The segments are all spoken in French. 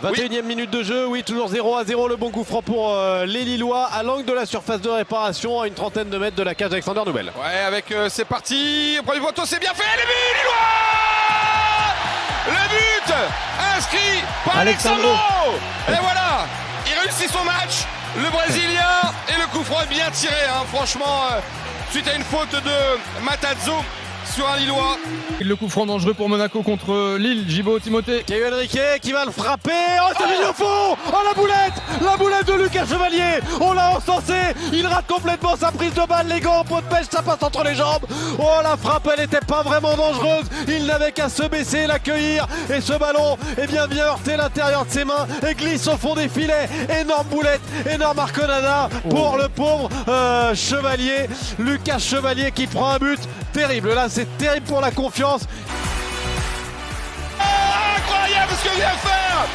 21e minute de jeu, oui, toujours 0-0, le bon coup franc pour les Lillois à l'angle de la surface de réparation à une trentaine de mètres de la cage Alexander Nubel. Ouais, avec c'est parti, premier poteau, c'est bien fait, les buts Lillois. Le but inscrit par Alexandro. Et voilà, il réussit son match, le Brésilien, et le coup franc est bien tiré, hein, franchement, suite à une faute de Matazzo sur un Lillois. Le coup franc dangereux pour Monaco contre Lille, Gibaud, Timothée. Caio Henrique qui va le frapper, oh c'est mis au fond, oh la boulette de Lucas Chevalier, on l'a encensé, il rate complètement sa prise de balle, les gants, pot de pêche, ça passe entre les jambes, oh la frappe elle n'était pas vraiment dangereuse, il n'avait qu'à se baisser et l'accueillir, et ce ballon vient heurter l'intérieur de ses mains et glisse au fond des filets, énorme boulette, énorme arconada pour le pauvre Chevalier, Lucas Chevalier qui prend un but terrible, là c'est terrible pour la confiance. Incroyable ce que vient faire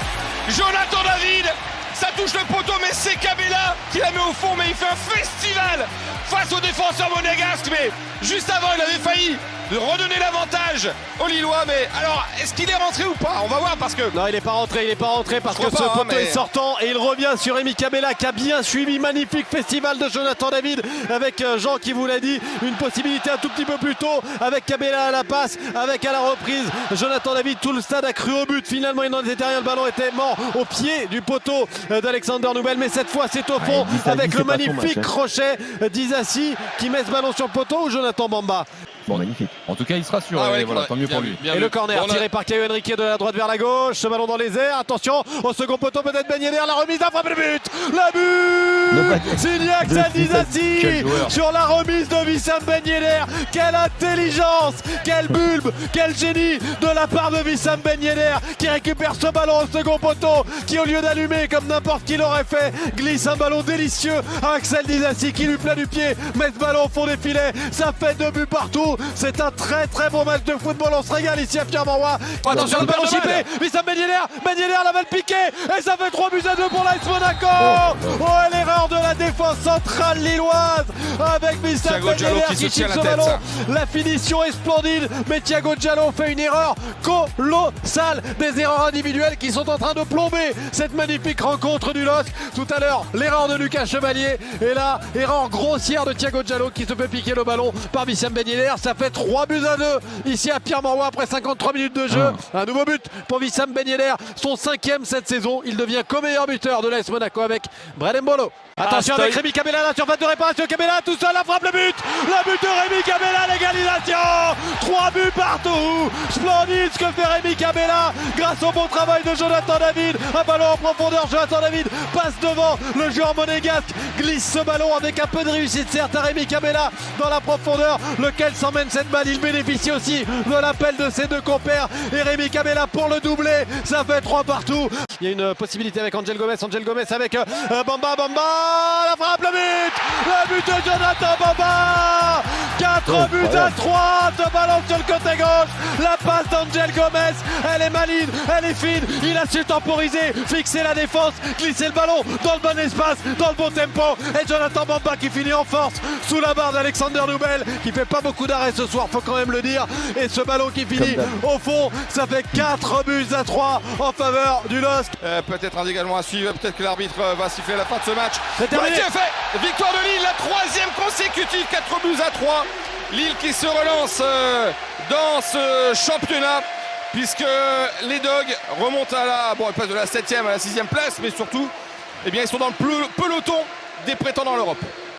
Jonathan David, ça touche le poteau mais c'est Cabella qui la met au fond, mais il fait un festival face aux défenseurs monégasques, mais juste avant il avait failli de redonner l'avantage aux Lillois, mais alors est-ce qu'il est rentré ou pas? On va voir parce que... Non, il n'est pas rentré parce que ce poteau est sortant et il revient sur Rémi Cabella qui a bien suivi, magnifique festival de Jonathan David avec Jean qui vous l'a dit, une possibilité un tout petit peu plus tôt avec Cabella à la passe, avec à la reprise Jonathan David, tout le stade a cru au but, finalement il n'en était rien, le ballon était mort au pied du poteau d'Alexander Nubel, mais cette fois c'est au fond avec le magnifique crochet d'Isassi qui met ce ballon sur le poteau ou Jonathan Bamba. Bon, magnifique. En tout cas, il sera sûr. Ouais, voilà, tant mieux pour lui. Et le corner tiré par Caio Henrique de la droite vers la gauche. Ce ballon dans les airs. Attention, au second poteau peut-être Ben Yedder. La remise, la frappe, le but. Le but signé Axel Disasi sur la remise de Wissam Ben Yedder. Quelle intelligence, quel bulbe, quel génie de la part de Wissam Ben Yedder qui récupère ce ballon au second poteau, qui au lieu d'allumer comme n'importe qui l'aurait fait, glisse un ballon délicieux à Axel Disasi qui lui plaît du pied, met ce ballon au fond des filets. Ça fait 2 buts partout. C'est un très très beau match de football, on se régale ici à Pierre-Mauroy. Attention, le ballon chippé, Wissam Ben Yedder la balle piquée et ça fait 3-2 pour l'AS Monaco. Oh, l'erreur de la défense centrale lilloise avec Wissam Ben Yedder qui chippe ce ballon. La finition est splendide, mais Thiago Diallo fait une erreur colossale, des erreurs individuelles qui sont en train de plomber cette magnifique rencontre du LOSC. Tout à l'heure, l'erreur de Lucas Chevalier et là, erreur grossière de Thiago Diallo qui se fait piquer le ballon par Wissam Ben Yedder. Ça fait 3-2 ici à Pierre-Mauroy après 53 minutes de jeu. Un nouveau but pour Wissam Ben Yedder, son 5e cette saison. Il devient co-meilleur buteur de l'AS Monaco avec Brede Mbolo. Attention avec Rémi Cabella, la surface de réparation. Cabella tout seul, la frappe, le but de Rémi Cabella, l'égalisation. 3 buts partout. Splendide ce que fait Rémi Cabella grâce au bon travail de Jonathan David. Un ballon en profondeur, Jonathan David passe devant le joueur monégasque, glisse ce ballon avec un peu de réussite certes à Rémi Cabella dans la profondeur, lequel s'emmène cette balle. Il bénéficie aussi de l'appel de ses deux compères et Rémi Cabella pour le doubler. Ça fait 3 partout. Il y a une possibilité avec Angel Gomez avec Bamba, la frappe, le but de Jonathan Bamba. 4 buts à 3, ce ballon sur le côté gauche, la passe d'Angel Gomez, elle est maligne, elle est fine, il a su temporiser, fixer la défense, glisser le ballon dans le bon espace, dans le bon tempo, et Jonathan Bamba qui finit en force sous la barre d'Alexander Nubel qui fait pas beaucoup d'arrêts ce soir, faut quand même le dire, et ce ballon qui finit au fond, ça fait 4 buts à 3 en faveur du LOSC. Peut-être un dégagement à suivre, peut-être que l'arbitre va siffler la fin de ce match. C'est terminé. Fait. Victoire de Lille, la 3e consécutive, 4 buts à 3. Lille qui se relance dans ce championnat, puisque les Dogs remontent ils passent de la 7e à la 6e place, mais surtout, eh bien, ils sont dans le peloton des prétendants à l'Europe.